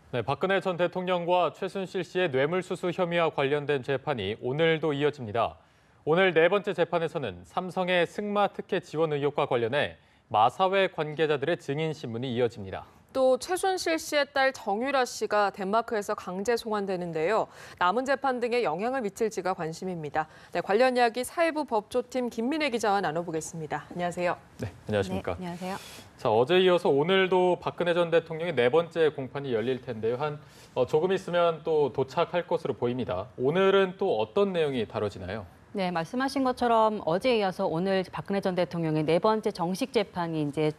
네, 박근혜 전 대통령과 최순실 씨의 뇌물수수 혐의와 관련된 재판이 오늘도 이어집니다. 오늘 네 번째 재판에서는 삼성의 승마 특혜 지원 의혹과 관련해 마사회 관계자들의 증인 신문이 이어집니다. 또 최순실 씨의 딸 정유라 씨가 덴마크에서 강제 송환되는데요. 남은 재판 등에 영향을 미칠지가 관심입니다. 네, 관련 이야기 사회부 법조팀 김민혜 기자와 나눠보겠습니다. 안녕하세요. 네, 안녕하십니까. 네, 안녕하세요. 자, 어제 이어서 오늘도 박근혜 전 대통령의 네 번째 공판이 열릴 텐데요. 조금 있으면 또 도착할 것으로 보입니다. 오늘은 또 어떤 내용이 다뤄지나요? 네, 말씀하신 것처럼 어제에 이어서 오늘 박근혜 전 대통령의 네 번째 정식 재판이 이제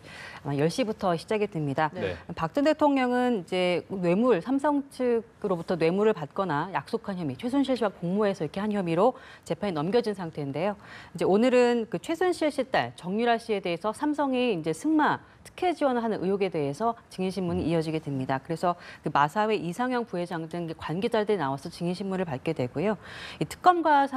아마 10시부터 시작이 됩니다. 네. 박 전 대통령은 이제 삼성 측으로부터 뇌물을 받거나 약속한 혐의, 최순실 씨와 공모해서 이렇게 한 혐의로 재판이 넘겨진 상태인데요. 이제 오늘은 그 최순실 씨 딸 정유라 씨에 대해서 삼성이 이제 승마 특혜 지원을 하는 의혹에 대해서 증인 신문이 이어지게 됩니다. 그래서 그 마사회 이상형 부회장 등 관계자들이 나와서 증인 신문을 받게 되고요. 이 특검과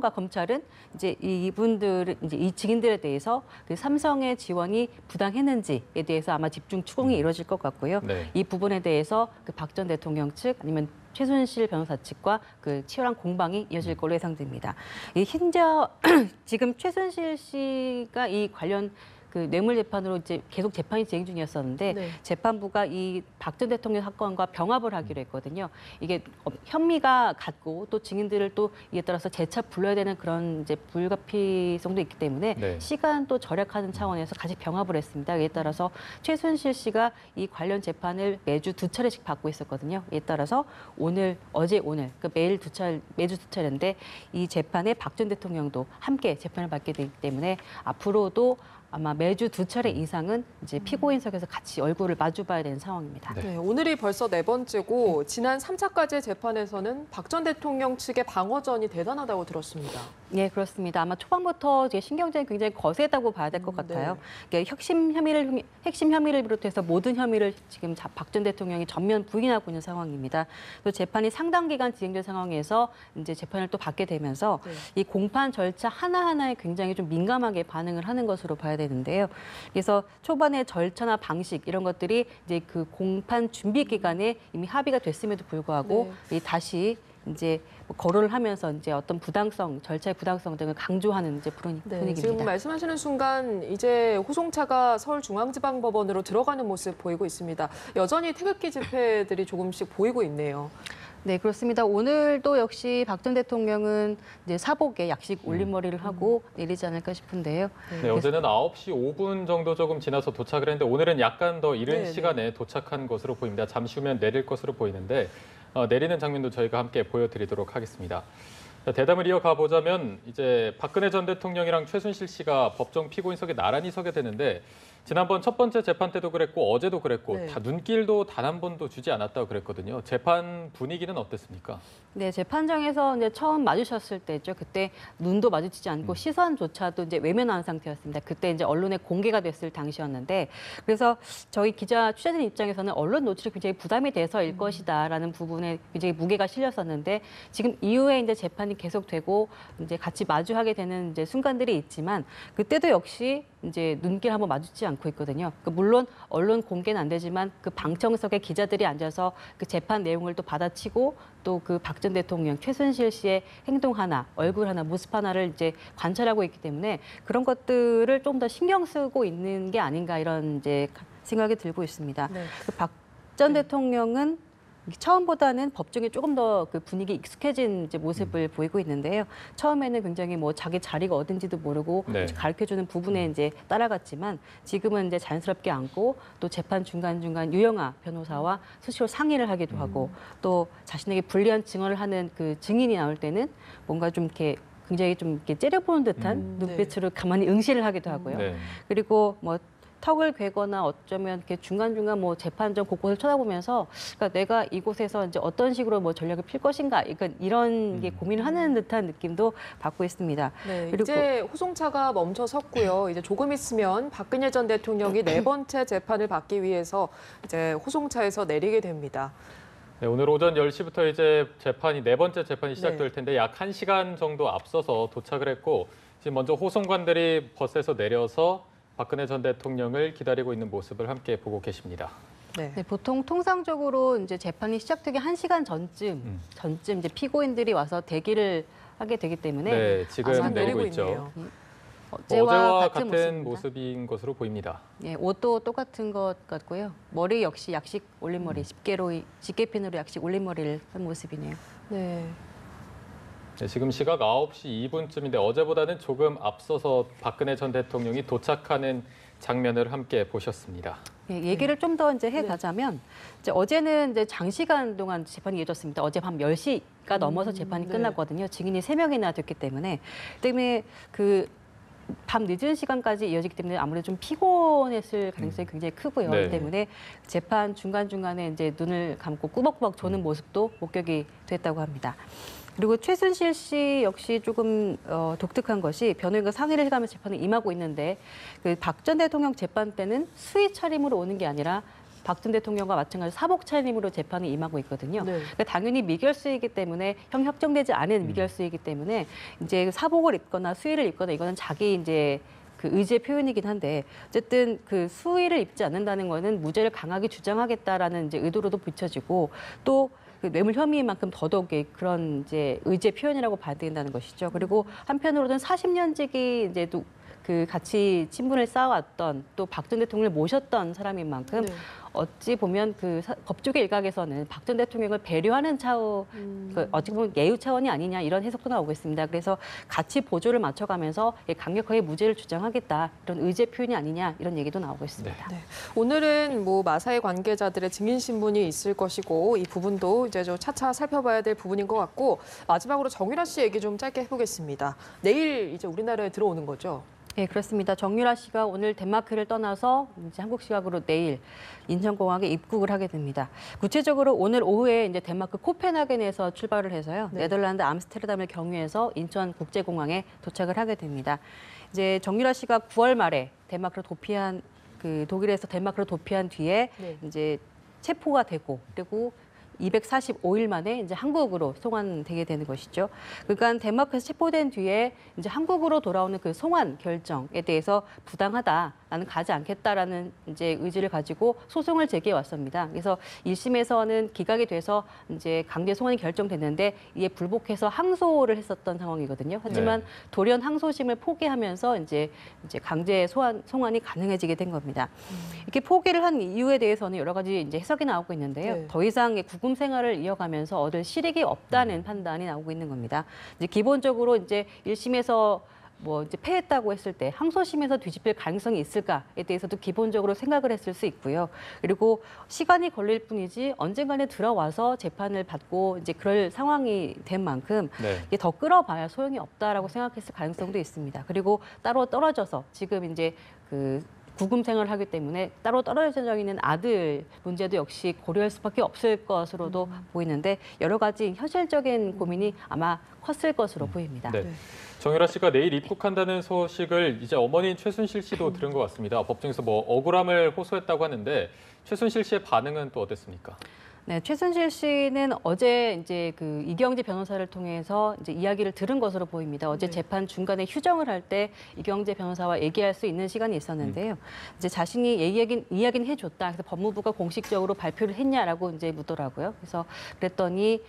검찰은 이제 이분들 이제 이 증인들에 대해서 그 삼성의 지원이 부당했는지에 대해서 아마 집중 추궁이 이루어질 것 같고요. 네. 이 부분에 대해서 그 박 전 대통령 측 아니면 최순실 변호사 측과 그 치열한 공방이 이어질 걸로 예상됩니다. 이 지금 최순실 씨가 이 관련 그 뇌물 재판으로 이제 계속 재판이 진행 중이었었는데 네. 재판부가 이 박 전 대통령 사건과 병합을 하기로 했거든요. 이게 혐의가 같고 또 증인들을 또 이에 따라서 재차 불러야 되는 그런 이제 불가피성도 있기 때문에 네. 시간도 절약하는 차원에서 같이 병합을 했습니다. 이에 따라서 최순실 씨가 이 관련 재판을 매주 두 차례씩 받고 있었거든요. 이에 따라서 어제 오늘 그 매주 두 차례인데 이 재판에 박 전 대통령도 함께 재판을 받게 되기 때문에 앞으로도 아마 매주 두 차례 이상은 이제 피고인석에서 같이 얼굴을 마주봐야 되는 상황입니다. 네, 오늘이 벌써 네 번째고 지난 3차까지의 재판에서는 박 전 대통령 측의 방어전이 대단하다고 들었습니다. 네, 그렇습니다. 아마 초반부터 이제 신경전이 굉장히 거세다고 봐야 될 것 같아요. 네. 그러니까 핵심 혐의를 비롯해서 모든 혐의를 지금 박 전 대통령이 전면 부인하고 있는 상황입니다. 또 재판이 상당 기간 진행된 상황에서 이제 재판을 또 받게 되면서 네. 이 공판 절차 하나하나에 굉장히 좀 민감하게 반응을 하는 것으로 봐야 되는데요. 그래서 초반에 절차나 방식 이런 것들이 이제 그 공판 준비 기간에 이미 합의가 됐음에도 불구하고 이 다시 이제 거론을 하면서 이제 어떤 절차의 부당성 등을 강조하는 이제 분위기입니다. 지금 말씀하시는 순간 이제 호송차가 서울중앙지방법원으로 들어가는 모습 보이고 있습니다. 여전히 태극기 집회들이 조금씩 보이고 있네요. 네, 그렇습니다. 오늘도 역시 박 전 대통령은 이제 사복에 약식 올림머리를 하고 내리지 않을까 싶은데요. 네, 어제는 9시 5분 정도 조금 지나서 도착을 했는데 오늘은 약간 더 이른 네, 시간에 도착한 것으로 보입니다. 잠시 후면 내릴 것으로 보이는데 내리는 장면도 저희가 함께 보여드리도록 하겠습니다. 자, 대담을 이어가 보자면 이제 박근혜 전 대통령이랑 최순실 씨가 법정 피고인석에 나란히 서게 되는데 지난번 첫 번째 재판 때도 그랬고 어제도 그랬고 네. 다 눈길도 단 한 번도 주지 않았다고 그랬거든요. 재판 분위기는 어땠습니까? 네, 재판장에서 이제 처음 마주쳤을 때죠. 그때 눈도 마주치지 않고 시선조차도 이제 외면한 상태였습니다. 그때 이제 언론에 공개가 됐을 당시였는데 그래서 저희 취재진 입장에서는 언론 노출이 굉장히 부담이 돼서일 것이다라는 부분에 굉장히 무게가 실렸었는데 지금 이후에 이제 재판이 계속되고 이제 같이 마주하게 되는 이제 순간들이 있지만 그때도 역시 이제 눈길 한번 마주치지 않고 있거든요. 물론 언론 공개는 안 되지만 그 방청석에 기자들이 앉아서 그 재판 내용을 또 받아치고 또 그 박 전 대통령, 최순실 씨의 행동 하나, 얼굴 하나, 모습 하나를 이제 관찰하고 있기 때문에 그런 것들을 좀 더 신경 쓰고 있는 게 아닌가 이런 이제 생각이 들고 있습니다. 네. 박 전 대통령은 처음보다는 법정에 조금 더 그 분위기 익숙해진 이제 모습을 보이고 있는데요. 처음에는 굉장히 뭐 자기 자리가 어딘지도 모르고 네. 가르쳐주는 부분에 이제 따라갔지만 지금은 이제 자연스럽게 앉고 또 재판 중간중간 유영아 변호사와 수시로 상의를 하기도 하고 또 자신에게 불리한 증언을 하는 그 증인이 나올 때는 뭔가 좀 이렇게 굉장히 좀 이렇게 째려보는 듯한 눈빛으로 가만히 응시를 하기도 하고요. 네. 그리고 뭐 턱을 괴거나 어쩌면 이렇게 중간중간 뭐 재판정 곳곳을 쳐다보면서 그러니까 내가 이곳에서 이제 어떤 식으로 뭐 전략을 필 것인가 그러니까 이런 게 고민을 하는 듯한 느낌도 받고 있습니다. 네, 그리고 이제 호송차가 멈춰 섰고요. 이제 조금 있으면 박근혜 전 대통령이 네 번째 재판을 받기 위해서 이제 호송차에서 내리게 됩니다. 네, 오늘 오전 10시부터 이제 네 번째 재판이 시작될 텐데 약 1시간 정도 앞서서 도착을 했고 지금 먼저 호송관들이 버스에서 내려서 박근혜 전 대통령을 기다리고 있는 모습을 함께 보고 계십니다. 네. 네, 보통 통상적으로 이제 재판이 시작되기 1시간 전쯤 이제 피고인들이 와서 대기를 하게 되기 때문에 네, 지금 아마 내리고 있죠. 있네요. 어제와 같은 모습입니다. 모습인 것으로 보입니다. 예, 옷도 똑같은 것 같고요. 머리 역시 약식 올림머리, 집게핀으로 약식 올림머리를 한 모습이네요. 네. 네, 지금 시각 9시 2분쯤인데 어제보다는 조금 앞서서 박근혜 전 대통령이 도착하는 장면을 함께 보셨습니다. 예, 얘기를 좀 더 이제 해가자면 이제 어제는 이제 장시간 동안 재판이 이어졌습니다. 어제 밤 10시가 넘어서 재판이 네. 끝났거든요. 증인이 3명이나 됐기 때문에 그 밤 늦은 시간까지 이어지기 때문에 아무래도 좀 피곤했을 가능성이 굉장히 크고요. 네. 그렇기 때문에 재판 중간중간에 이제 눈을 감고 꾸벅꾸벅 조는 모습도 목격이 됐다고 합니다. 그리고 최순실 씨 역시 조금 독특한 것이 변호인과 상의를 해가면서 재판에 임하고 있는데 그 박 전 대통령 재판 때는 수의 차림으로 오는 게 아니라 박 전 대통령과 마찬가지로 사복 차림으로 재판에 임하고 있거든요. 네. 그러니까 당연히 미결수이기 때문에 형 확정되지 않은 미결수이기 때문에 이제 사복을 입거나 수의를 입거나 이거는 자기 이제 그 의지의 표현이긴 한데 어쨌든 그 수의를 입지 않는다는 거는 무죄를 강하게 주장하겠다라는 이제 의도로도 비춰지고 또 그 뇌물 혐의만큼 더더욱이 그런 이제 의지의 표현이라고 봐야 된다는 것이죠. 그리고 한편으로는 40년 지기 이제 또 그 같이 친분을 쌓아왔던 또 박 전 대통령을 모셨던 사람인 만큼 네. 어찌 보면 그 법조계 일각에서는 박 전 대통령을 배려하는 차원, 그 어찌 보면 예우 차원이 아니냐 이런 해석도 나오고 있습니다. 그래서 같이 보조를 맞춰가면서 강력하게 무죄를 주장하겠다 이런 의제 표현이 아니냐 이런 얘기도 나오고 있습니다. 네. 오늘은 뭐 마사의 관계자들의 증인 신문이 있을 것이고 이 부분도 이제 좀 차차 살펴봐야 될 부분인 것 같고 마지막으로 정유라 씨 얘기 좀 짧게 해보겠습니다. 내일 이제 우리나라에 들어오는 거죠? 네, 그렇습니다. 정유라 씨가 오늘 덴마크를 떠나서 이제 한국 시각으로 내일 인천공항에 입국을 하게 됩니다. 구체적으로 오늘 오후에 이제 덴마크 코펜하겐에서 출발을 해서요. 네. 네덜란드 암스테르담을 경유해서 인천 국제공항에 도착을 하게 됩니다. 이제 정유라 씨가 9월 말에 덴마크로 도피한 그 독일에서 덴마크로 도피한 뒤에 네. 이제 체포가 되고 그리고 245일 만에 이제 한국으로 송환되게 되는 것이죠. 그러니까 덴마크에서 체포된 뒤에 이제 한국으로 돌아오는 그 송환 결정에 대해서 부당하다, 나는 가지 않겠다라는 이제 의지를 가지고 소송을 제기해 왔습니다. 그래서 1심에서는 기각이 돼서 이제 강제 송환이 결정됐는데 이에 불복해서 항소를 했었던 상황이거든요. 하지만 네. 돌연 항소심을 포기하면서 이제 강제 송환이 가능해지게 된 겁니다. 이렇게 포기를 한 이유에 대해서는 여러 가지 이제 해석이 나오고 있는데요. 네. 더 이상 구금 생활을 이어가면서 얻을 실익이 없다는 판단이 나오고 있는 겁니다. 이제 기본적으로 이제 1심에서 뭐 이제 패했다고 했을 때 항소심에서 뒤집힐 가능성이 있을까에 대해서도 기본적으로 생각을 했을 수 있고요. 그리고 시간이 걸릴 뿐이지 언젠가는 들어와서 재판을 받고 이제 그럴 상황이 된 만큼 네. 이게 더 끌어봐야 소용이 없다라고 생각했을 가능성도 있습니다. 그리고 따로 떨어져서 지금 이제 그 구금 생활을 하기 때문에 따로 떨어져 있는 아들 문제도 역시 고려할 수밖에 없을 것으로도 보이는데 여러 가지 현실적인 고민이 아마 컸을 것으로 보입니다. 네. 정유라 씨가 내일 입국한다는 소식을 이제 어머니인 최순실 씨도 들은 것 같습니다. 법정에서 뭐 억울함을 호소했다고 하는데 최순실 씨의 반응은 또 어땠습니까? 네, 최순실 씨는 어제 이제 그 이경재 변호사를 통해서 이제 이야기를 들은 것으로 보입니다. 어제 네. 재판 중간에 휴정을 할 때 이경재 변호사와 얘기할 수 있는 시간이 있었는데요. 이제 자신이 이야기는 해줬다. 그래서 법무부가 공식적으로 발표를 했냐라고 이제 묻더라고요. 그래서 그랬더니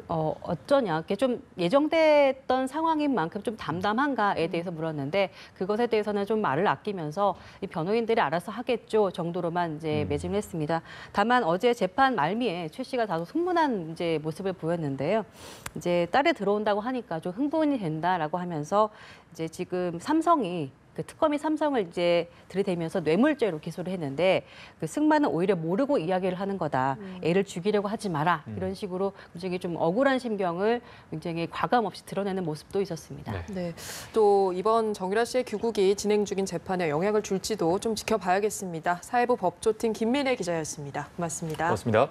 어쩌냐, 이게 좀 예정됐던 상황인 만큼 좀 담담한가에 대해서 물었는데 그것에 대해서는 좀 말을 아끼면서 이 변호인들이 알아서 하겠죠 정도로만 이제 매짐을 했습니다. 다만 어제 재판 말미에 최 씨가 다소 흥분한 이제 모습을 보였는데요. 이제 딸이 들어온다고 하니까 좀 흥분이 된다라고 하면서 이제 지금 삼성이 그 특검이 삼성을 이제 들이대면서 뇌물죄로 기소를 했는데 그 승마는 오히려 모르고 이야기를 하는 거다. 애를 죽이려고 하지 마라. 이런 식으로 굉장히 좀 억울한 심경을 굉장히 과감 없이 드러내는 모습도 있었습니다. 네. 네. 또 이번 정유라 씨의 귀국이 진행 중인 재판에 영향을 줄지도 좀 지켜봐야겠습니다. 사회부 법조팀 김민혜 기자였습니다. 고맙습니다. 고맙습니다.